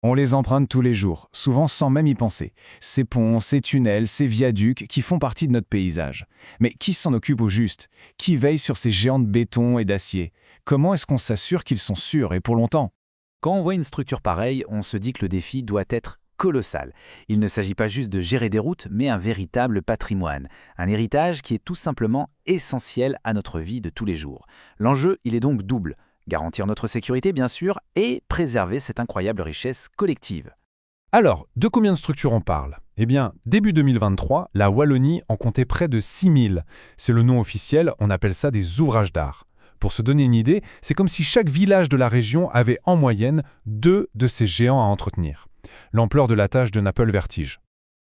On les emprunte tous les jours, souvent sans même y penser. Ces ponts, ces tunnels, ces viaducs qui font partie de notre paysage. Mais qui s'en occupe au juste? Qui veille sur ces géants de béton et d'acier? Comment est-ce qu'on s'assure qu'ils sont sûrs et pour longtemps? Quand on voit une structure pareille, on se dit que le défi doit être colossal. Il ne s'agit pas juste de gérer des routes, mais un véritable patrimoine. Un héritage qui est tout simplement essentiel à notre vie de tous les jours. L'enjeu, il est donc double. Garantir notre sécurité, bien sûr, et préserver cette incroyable richesse collective. Alors, de combien de structures on parle? Eh bien, début 2023, la Wallonie en comptait près de 6000. C'est le nom officiel, on appelle ça des ouvrages d'art. Pour se donner une idée, c'est comme si chaque village de la région avait en moyenne 2 de ces géants à entretenir. L'ampleur de la tâche donne un peu le vertige.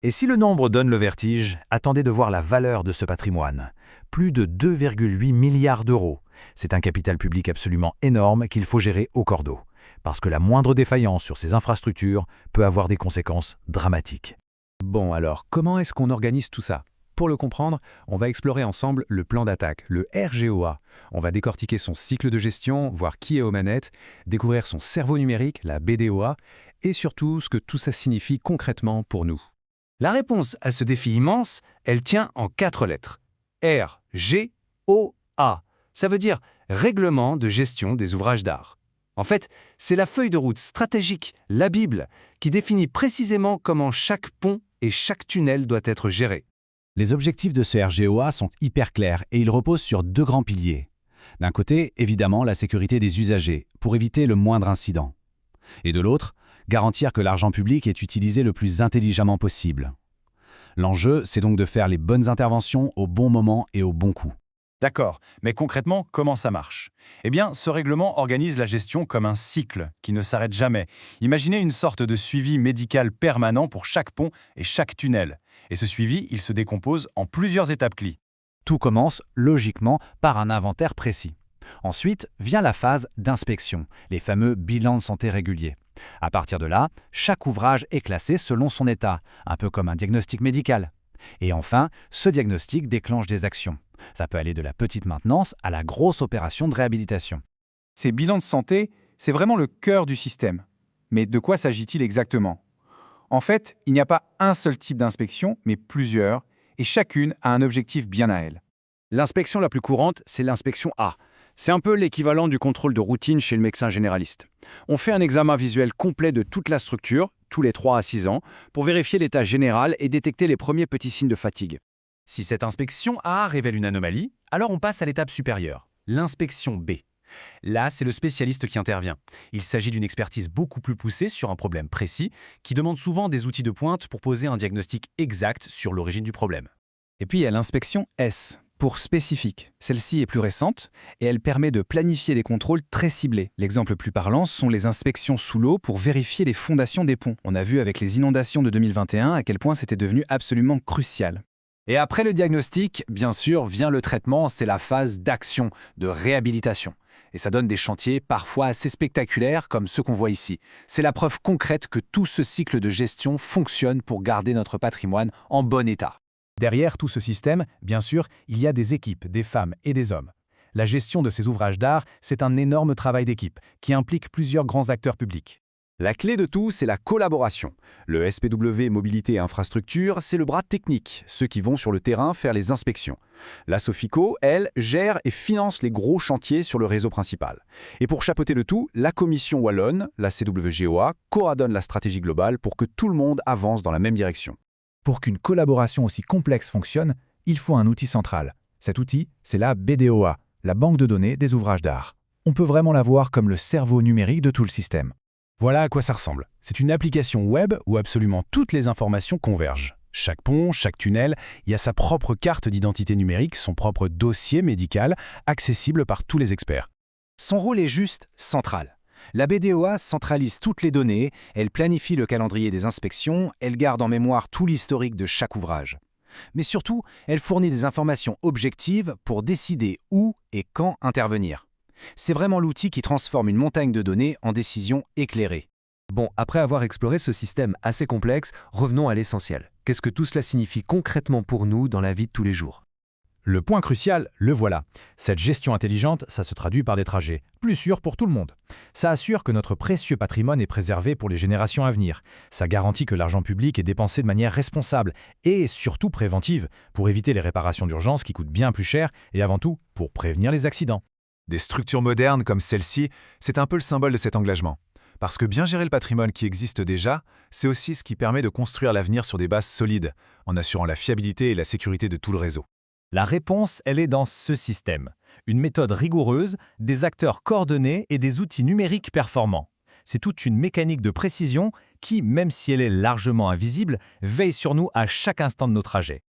Et si le nombre donne le vertige, attendez de voir la valeur de ce patrimoine. Plus de 2,8 milliards d'euros. C'est un capital public absolument énorme qu'il faut gérer au cordeau. Parce que la moindre défaillance sur ces infrastructures peut avoir des conséquences dramatiques. Bon alors, comment est-ce qu'on organise tout ça? Pour le comprendre, on va explorer ensemble le plan d'attaque, le RGOA. On va décortiquer son cycle de gestion, voir qui est aux manettes, découvrir son cerveau numérique, la BDOA, et surtout ce que tout ça signifie concrètement pour nous. La réponse à ce défi immense, elle tient en 4 lettres. RGOA. Ça veut dire Règlement de gestion des ouvrages d'art. En fait, c'est la feuille de route stratégique, la Bible, qui définit précisément comment chaque pont et chaque tunnel doit être géré. Les objectifs de ce RGOA sont hyper clairs et ils reposent sur 2 grands piliers. D'un côté, évidemment, la sécurité des usagers, pour éviter le moindre incident. Et de l'autre, garantir que l'argent public est utilisé le plus intelligemment possible. L'enjeu, c'est donc de faire les bonnes interventions au bon moment et au bon coût. D'accord, mais concrètement, comment ça marche? Eh bien, ce règlement organise la gestion comme un cycle qui ne s'arrête jamais. Imaginez une sorte de suivi médical permanent pour chaque pont et chaque tunnel. Et ce suivi, il se décompose en plusieurs étapes clés. Tout commence, logiquement, par un inventaire précis. Ensuite vient la phase d'inspection, les fameux bilans de santé réguliers. À partir de là, chaque ouvrage est classé selon son état, un peu comme un diagnostic médical. Et enfin, ce diagnostic déclenche des actions. Ça peut aller de la petite maintenance à la grosse opération de réhabilitation. Ces bilans de santé, c'est vraiment le cœur du système. Mais de quoi s'agit-il exactement? En fait, il n'y a pas un seul type d'inspection, mais plusieurs, et chacune a un objectif bien à elle. L'inspection la plus courante, c'est l'inspection A. C'est un peu l'équivalent du contrôle de routine chez le médecin généraliste. On fait un examen visuel complet de toute la structure, tous les 3 à 6 ans, pour vérifier l'état général et détecter les premiers petits signes de fatigue. Si cette inspection A révèle une anomalie, alors on passe à l'étape supérieure, l'inspection B. Là, c'est le spécialiste qui intervient. Il s'agit d'une expertise beaucoup plus poussée sur un problème précis, qui demande souvent des outils de pointe pour poser un diagnostic exact sur l'origine du problème. Et puis il y a l'inspection S, pour spécifique. Celle-ci est plus récente et elle permet de planifier des contrôles très ciblés. L'exemple le plus parlant sont les inspections sous l'eau pour vérifier les fondations des ponts. On a vu avec les inondations de 2021 à quel point c'était devenu absolument crucial. Et après le diagnostic, bien sûr, vient le traitement, c'est la phase d'action, de réhabilitation. Et ça donne des chantiers parfois assez spectaculaires comme ceux qu'on voit ici. C'est la preuve concrète que tout ce cycle de gestion fonctionne pour garder notre patrimoine en bon état. Derrière tout ce système, bien sûr, il y a des équipes, des femmes et des hommes. La gestion de ces ouvrages d'art, c'est un énorme travail d'équipe qui implique plusieurs grands acteurs publics. La clé de tout, c'est la collaboration. Le SPW Mobilité et Infrastructure, c'est le bras technique, ceux qui vont sur le terrain faire les inspections. La Sofico, elle, gère et finance les gros chantiers sur le réseau principal. Et pour chapeauter le tout, la Commission Wallonne, la CWGOA, coordonne la stratégie globale pour que tout le monde avance dans la même direction. Pour qu'une collaboration aussi complexe fonctionne, il faut un outil central. Cet outil, c'est la BDOA, la banque de données des ouvrages d'art. On peut vraiment la voir comme le cerveau numérique de tout le système. Voilà à quoi ça ressemble. C'est une application web où absolument toutes les informations convergent. Chaque pont, chaque tunnel, il y a sa propre carte d'identité numérique, son propre dossier médical, accessible par tous les experts. Son rôle est juste central. La BDOA centralise toutes les données, elle planifie le calendrier des inspections, elle garde en mémoire tout l'historique de chaque ouvrage. Mais surtout, elle fournit des informations objectives pour décider où et quand intervenir. C'est vraiment l'outil qui transforme une montagne de données en décisions éclairées. Bon, après avoir exploré ce système assez complexe, revenons à l'essentiel. Qu'est-ce que tout cela signifie concrètement pour nous dans la vie de tous les jours? Le point crucial, le voilà. Cette gestion intelligente, ça se traduit par des trajets plus sûrs pour tout le monde. Ça assure que notre précieux patrimoine est préservé pour les générations à venir. Ça garantit que l'argent public est dépensé de manière responsable et surtout préventive pour éviter les réparations d'urgence qui coûtent bien plus cher et avant tout pour prévenir les accidents. Des structures modernes comme celle-ci, c'est un peu le symbole de cet engagement. Parce que bien gérer le patrimoine qui existe déjà, c'est aussi ce qui permet de construire l'avenir sur des bases solides, en assurant la fiabilité et la sécurité de tout le réseau. La réponse, elle est dans ce système. Une méthode rigoureuse, des acteurs coordonnés et des outils numériques performants. C'est toute une mécanique de précision qui, même si elle est largement invisible, veille sur nous à chaque instant de nos trajets.